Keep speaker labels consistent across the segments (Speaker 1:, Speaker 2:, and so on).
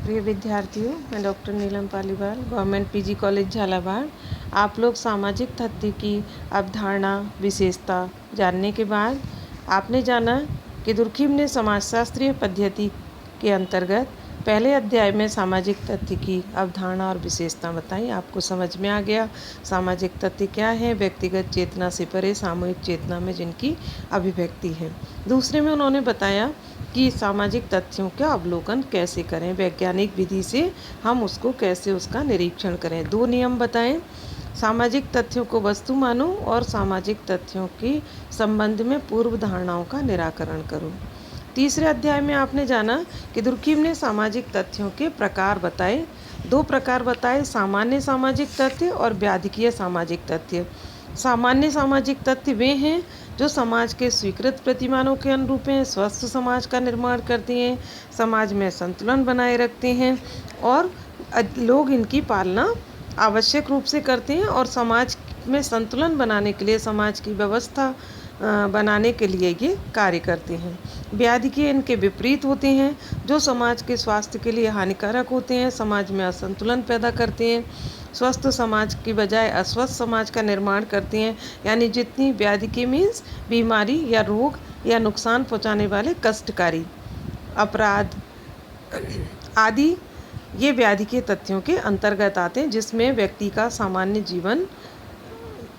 Speaker 1: प्रिय विद्यार्थियों, मैं doctor Neelam Paliwal, government PG college Jhalawar. आप लोग सामाजिक तथ्य की अवधारणा विशेषता जानने के बाद आपने जाना कि दुर्खिम ने समाजशास्त्रीय पद्धति के अंतर्गत पहले अध्याय में सामाजिक तथ्य की अवधारणा और विशेषता बताई। आपको समझ में आ गया सामाजिक तथ्य क्या है, व्यक्तिगत चेतना से परे सामूहिक चेतना में जिनकी अभिव्यक्ति है। दूसरे में उन्होंने बताया कि सामाजिक तथ्यों का अवलोकन कैसे करें, वैज्ञानिक विधि से हम उसको कैसे उसका निरीक्षण करें। 2 नियम बताएं, सामाजिक तथ्यों को वस्तु मानो और सामाजिक तथ्यों के संबंध में पूर्व धारणाओं का निराकरण करो। तीसरे अध्याय में आपने जाना कि दुर्खिम ने सामाजिक तथ्यों के प्रकार बताए। 2 प्रकार बताए, सामान्य सामाजिक तथ्य और व्याधिकीय सामाजिक तथ्य। सामान्य सामाजिक तथ्य वे हैं जो समाज के स्वीकृत प्रतिमानों के अनुरूप हैं, स्वस्थ समाज का निर्माण करते हैं, समाज में संतुलन बनाए रखते हैं और लोग इनकी पालना आवश्यक रूप से करते हैं और समाज में संतुलन बनाने के लिए, समाज की व्यवस्था बनाने के लिए ये कार्य करते हैं। व्याधिकीय इनके विपरीत होते हैं, जो समाज के स्वास्थ्य के लिए हानिकारक होते हैं, समाज में असंतुलन पैदा करते हैं, स्वस्थ समाज की बजाय अस्वस्थ समाज का निर्माण करते हैं। यानी जितनी व्याधिकीय मीन्स बीमारी या रोग या नुकसान पहुंचाने वाले कष्टकारी अपराध आदि ये व्याधिकीय तथ्यों के अंतर्गत आते हैं, जिसमें व्यक्ति का सामान्य जीवन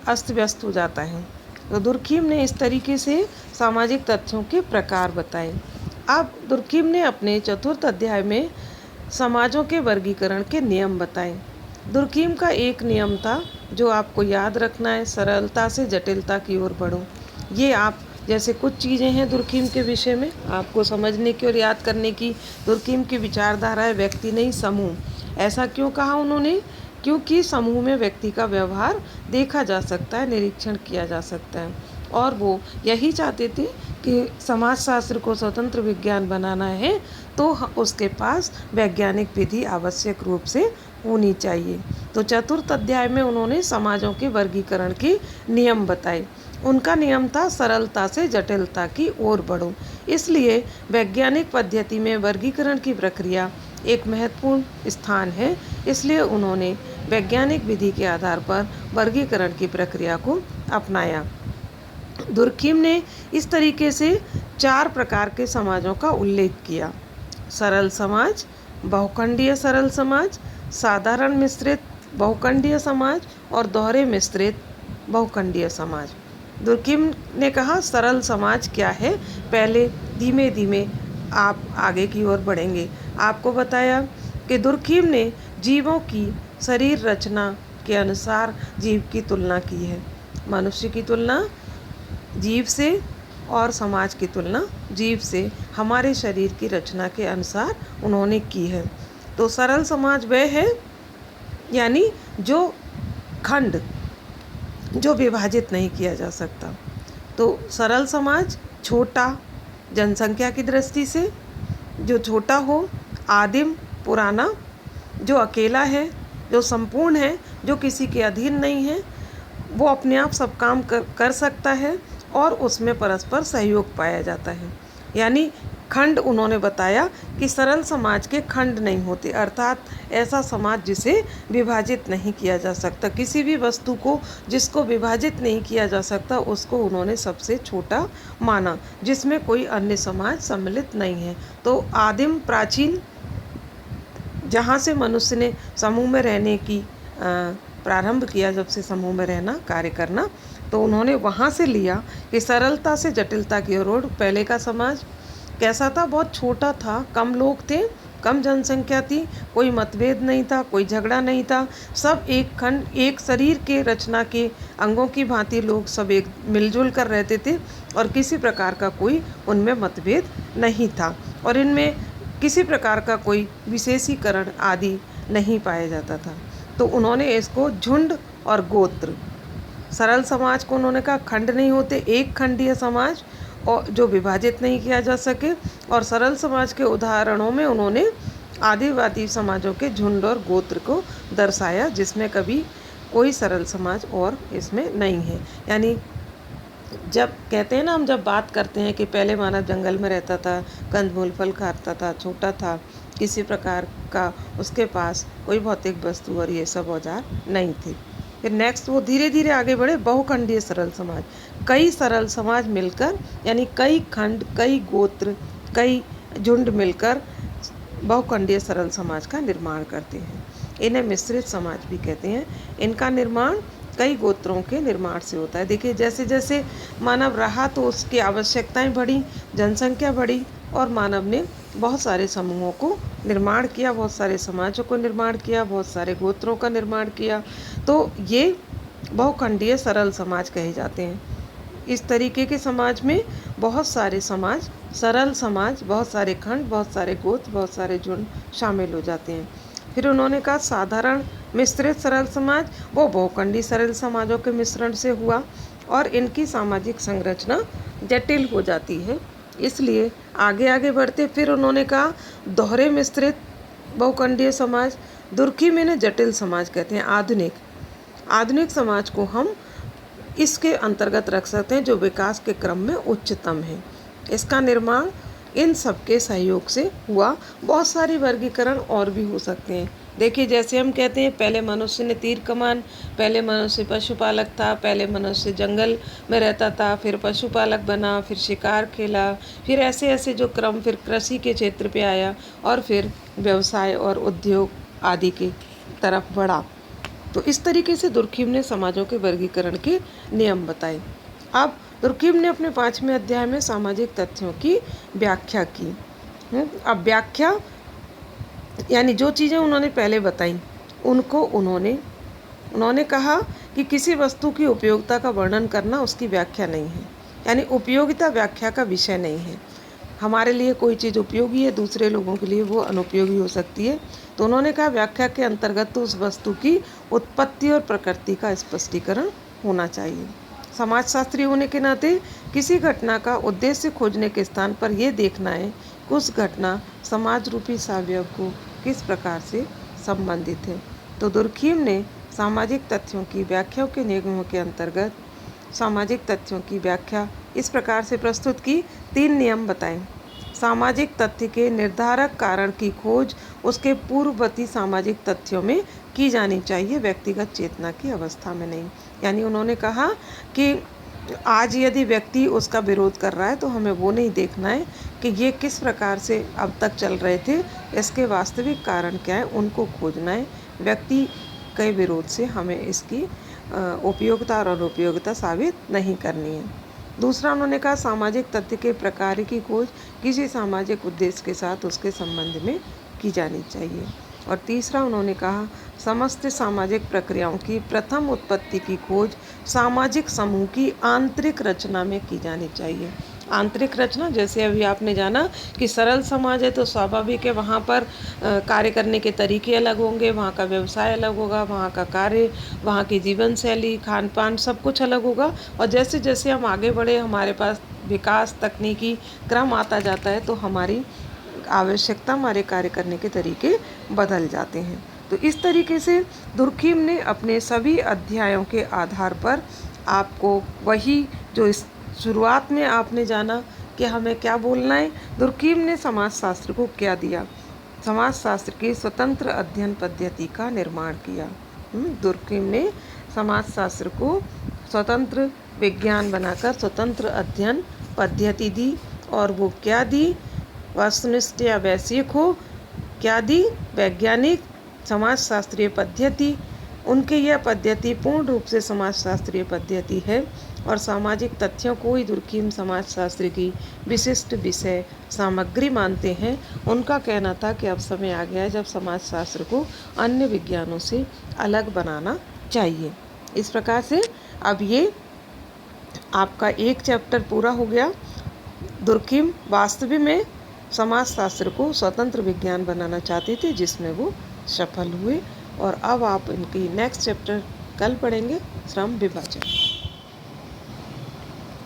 Speaker 1: अस्त व्यस्त हो जाता है। तो दुर्खिम ने इस तरीके से सामाजिक तथ्यों के प्रकार बताए। अब दुर्खिम ने अपने चतुर्थ अध्याय में समाजों के वर्गीकरण के नियम बताए। दुर्खिम का एक नियम था जो आपको याद रखना है, सरलता से जटिलता की ओर बढ़ो। ये आप जैसे कुछ चीज़ें हैं दुर्खिम के विषय में आपको समझने की और याद करने की। दुर्खिम की विचारधारा है व्यक्ति नहीं समूह। ऐसा क्यों कहा उन्होंने? क्योंकि समूह में व्यक्ति का व्यवहार देखा जा सकता है, निरीक्षण किया जा सकता है और वो यही चाहते थे कि समाजशास्त्र को स्वतंत्र विज्ञान बनाना है तो उसके पास वैज्ञानिक विधि आवश्यक रूप से होनी चाहिए। तो चतुर्थ अध्याय में उन्होंने समाजों के वर्गीकरण के नियम बताए। उनका नियम था सरलता से जटिलता की ओर बढ़ो। इसलिए वैज्ञानिक पद्धति में वर्गीकरण की प्रक्रिया एक महत्वपूर्ण स्थान है। इसलिए उन्होंने वैज्ञानिक विधि के आधार पर वर्गीकरण की प्रक्रिया को अपनाया। दुर्खिम ने इस तरीके से 4 प्रकार के समाजों का उल्लेख किया: सरल समाज, बहुखंडीय सरल समाज, साधारण मिश्रित बहुखंडीय समाज और दोहरे मिश्रित बहुखंडीय समाज। दुर्खिम ने कहा सरल समाज क्या है। पहले धीमे धीमे आप आगे की ओर बढ़ेंगे। आपको बताया कि दुर्खिम ने जीवों की शरीर रचना के अनुसार जीव की तुलना की है। मनुष्य की तुलना जीव से और समाज की तुलना जीव से हमारे शरीर की रचना के अनुसार उन्होंने की है। तो सरल समाज वह है यानी जो खंड जो विभाजित नहीं किया जा सकता। तो सरल समाज छोटा, जनसंख्या की दृष्टि से जो छोटा हो, आदिम पुराना, जो अकेला है, जो संपूर्ण है, जो किसी के अधीन नहीं है, वो अपने आप सब काम कर सकता है और उसमें परस्पर सहयोग पाया जाता है। यानी खंड उन्होंने बताया कि सरल समाज के खंड नहीं होते, अर्थात ऐसा समाज जिसे विभाजित नहीं किया जा सकता। किसी भी वस्तु को जिसको विभाजित नहीं किया जा सकता उसको उन्होंने सबसे छोटा माना, जिसमें कोई अन्य समाज सम्मिलित नहीं है। तो आदिम प्राचीन जहाँ से मनुष्य ने समूह में रहने की प्रारंभ किया, जब से समूह में रहना कार्य करना, तो उन्होंने वहाँ से लिया कि सरलता से जटिलता की ओर। पहले का समाज कैसा था? बहुत छोटा था, कम लोग थे, कम जनसंख्या थी, कोई मतभेद नहीं था, कोई झगड़ा नहीं था, सब एक खंड, एक शरीर के रचना के अंगों की भांति लोग सब एक मिलजुल कर रहते थे और किसी प्रकार का कोई उनमें मतभेद नहीं था और इनमें किसी प्रकार का कोई विशेषीकरण आदि नहीं पाया जाता था। तो उन्होंने इसको झुंड और गोत्र, सरल समाज को उन्होंने कहा खंड नहीं होते, एक खंडीय समाज और जो विभाजित नहीं किया जा सके। और सरल समाज के उदाहरणों में उन्होंने आदिवासी समाजों के झुंड और गोत्र को दर्शाया, जिसमें कभी कोई सरल समाज और इसमें नहीं है। यानी जब कहते हैं ना, हम जब बात करते हैं कि पहले मानव जंगल में रहता था, कंदमूल फल खाता था, छोटा था, किसी प्रकार का उसके पास कोई भौतिक वस्तु और ये सब औजार नहीं थे। फिर नेक्स्ट वो धीरे धीरे आगे बढ़े बहुखंडीय सरल समाज। कई सरल समाज मिलकर यानी कई खंड, कई गोत्र, कई झुंड मिलकर बहुखंडीय सरल समाज का निर्माण करते हैं। इन्हें मिश्रित समाज भी कहते हैं। इनका निर्माण कई गोत्रों के निर्माण से होता है। देखिए जैसे जैसे मानव रहा तो उसकी आवश्यकताएं बढ़ी, जनसंख्या बढ़ी और मानव ने बहुत सारे समूहों को निर्माण किया, बहुत सारे समाजों को निर्माण किया, बहुत सारे गोत्रों का निर्माण किया। तो ये बहुखंडीय सरल समाज कहे जाते हैं। इस तरीके के समाज में बहुत सारे समाज, सरल समाज, बहुत सारे खंड, बहुत सारे गोत्र, बहुत सारे झुंड शामिल हो जाते हैं। फिर उन्होंने कहा साधारण मिश्रित सरल समाज वो बहुखंडी सरल समाजों के मिश्रण से हुआ और इनकी सामाजिक संरचना जटिल हो जाती है। इसलिए आगे आगे बढ़ते फिर उन्होंने कहा दोहरे मिश्रित बहुखंडीय समाज, दुर्खिम इन्हें जटिल समाज कहते हैं। आधुनिक समाज को हम इसके अंतर्गत रख सकते हैं जो विकास के क्रम में उच्चतम है। इसका निर्माण इन सबके सहयोग से हुआ। बहुत सारे वर्गीकरण और भी हो सकते हैं। देखिए जैसे हम कहते हैं पहले मनुष्य ने तीर कमान, पहले मनुष्य पशुपालक था, पहले मनुष्य जंगल में रहता था, फिर पशुपालक बना, फिर शिकार खेला, फिर ऐसे ऐसे जो क्रम फिर कृषि के क्षेत्र पे आया और फिर व्यवसाय और उद्योग आदि की तरफ बढ़ा। तो इस तरीके से दुर्खिम ने समाजों के वर्गीकरण के नियम बताए। अब दुर्खिम ने अपने 5वें अध्याय में सामाजिक तथ्यों की व्याख्या की। अब व्याख्या यानी जो चीज़ें उन्होंने पहले बताई उनको उन्होंने कहा कि किसी वस्तु की उपयोगिता का वर्णन करना उसकी व्याख्या नहीं है, यानी उपयोगिता व्याख्या का विषय नहीं है। हमारे लिए कोई चीज़ उपयोगी है, दूसरे लोगों के लिए वो अनुपयोगी हो सकती है। तो उन्होंने कहा व्याख्या के अंतर्गत तो उस वस्तु की उत्पत्ति और प्रकृति का स्पष्टीकरण होना चाहिए। समाजशास्त्री होने के नाते किसी घटना का उद्देश्य खोजने के स्थान पर यह देखना है कि उस घटना समाज रूपी सावयव को किस प्रकार से संबंधित है। तो दुर्खिम ने सामाजिक तथ्यों की व्याख्याओं के नियमों के अंतर्गत सामाजिक तथ्यों की व्याख्या इस प्रकार से प्रस्तुत की। 3 नियम बताएं। सामाजिक तथ्य के निर्धारक कारण की खोज उसके पूर्ववर्ती सामाजिक तथ्यों में की जानी चाहिए, व्यक्तिगत चेतना की अवस्था में नहीं। यानी उन्होंने कहा कि आज यदि व्यक्ति उसका विरोध कर रहा है तो हमें वो नहीं देखना है कि ये किस प्रकार से अब तक चल रहे थे, इसके वास्तविक कारण क्या है, उनको खोजना है। व्यक्ति के विरोध से हमें इसकी उपयोगिता और अनुपयोगिता साबित नहीं करनी है। दूसरा उन्होंने कहा सामाजिक तथ्य के प्रकार की खोज किसी सामाजिक उद्देश्य के साथ उसके संबंध में की जानी चाहिए। और तीसरा उन्होंने कहा समस्त सामाजिक प्रक्रियाओं की प्रथम उत्पत्ति की खोज सामाजिक समूह की आंतरिक रचना में की जानी चाहिए। आंतरिक रचना जैसे अभी आपने जाना कि सरल समाज है तो स्वाभाविक है वहाँ पर कार्य करने के तरीके अलग होंगे, वहाँ का व्यवसाय अलग होगा, वहाँ का कार्य, वहाँ की जीवन शैली, खान पान सब कुछ अलग होगा। और जैसे जैसे हम आगे बढ़े हमारे पास विकास तकनीकी क्रम आता जाता है तो हमारी आवश्यकता, हमारे कार्य करने के तरीके बदल जाते हैं। तो इस तरीके से दुर्खिम ने अपने सभी अध्यायों के आधार पर आपको वही जो इस शुरुआत में आपने जाना कि हमें क्या बोलना है, दुर्खिम ने समाजशास्त्र को क्या दिया, समाजशास्त्र की स्वतंत्र अध्ययन पद्धति का निर्माण किया। दुर्खिम ने समाजशास्त्र को स्वतंत्र विज्ञान बनाकर स्वतंत्र अध्ययन पद्धति दी। और वो क्या दी, वस्तुनिष्ठ या वैश्विक हो, क्या दी, वैज्ञानिक समाजशास्त्रीय पद्धति। उनके यह पद्धति पूर्ण रूप से समाजशास्त्रीय पद्धति है और सामाजिक तथ्यों को ही दुर्खिम समाजशास्त्र की विशिष्ट विषय सामग्री मानते हैं। उनका कहना था कि अब समय आ गया है जब समाजशास्त्र को अन्य विज्ञानों से अलग बनाना चाहिए। इस प्रकार से अब ये आपका एक चैप्टर पूरा हो गया। दुर्खिम वास्तविक में समाजशास्त्र को स्वतंत्र विज्ञान बनाना चाहते थे जिसमें वो सफल हुए। और अब आप इनकी नेक्स्ट चैप्टर कल पढ़ेंगे, श्रम विभाजन।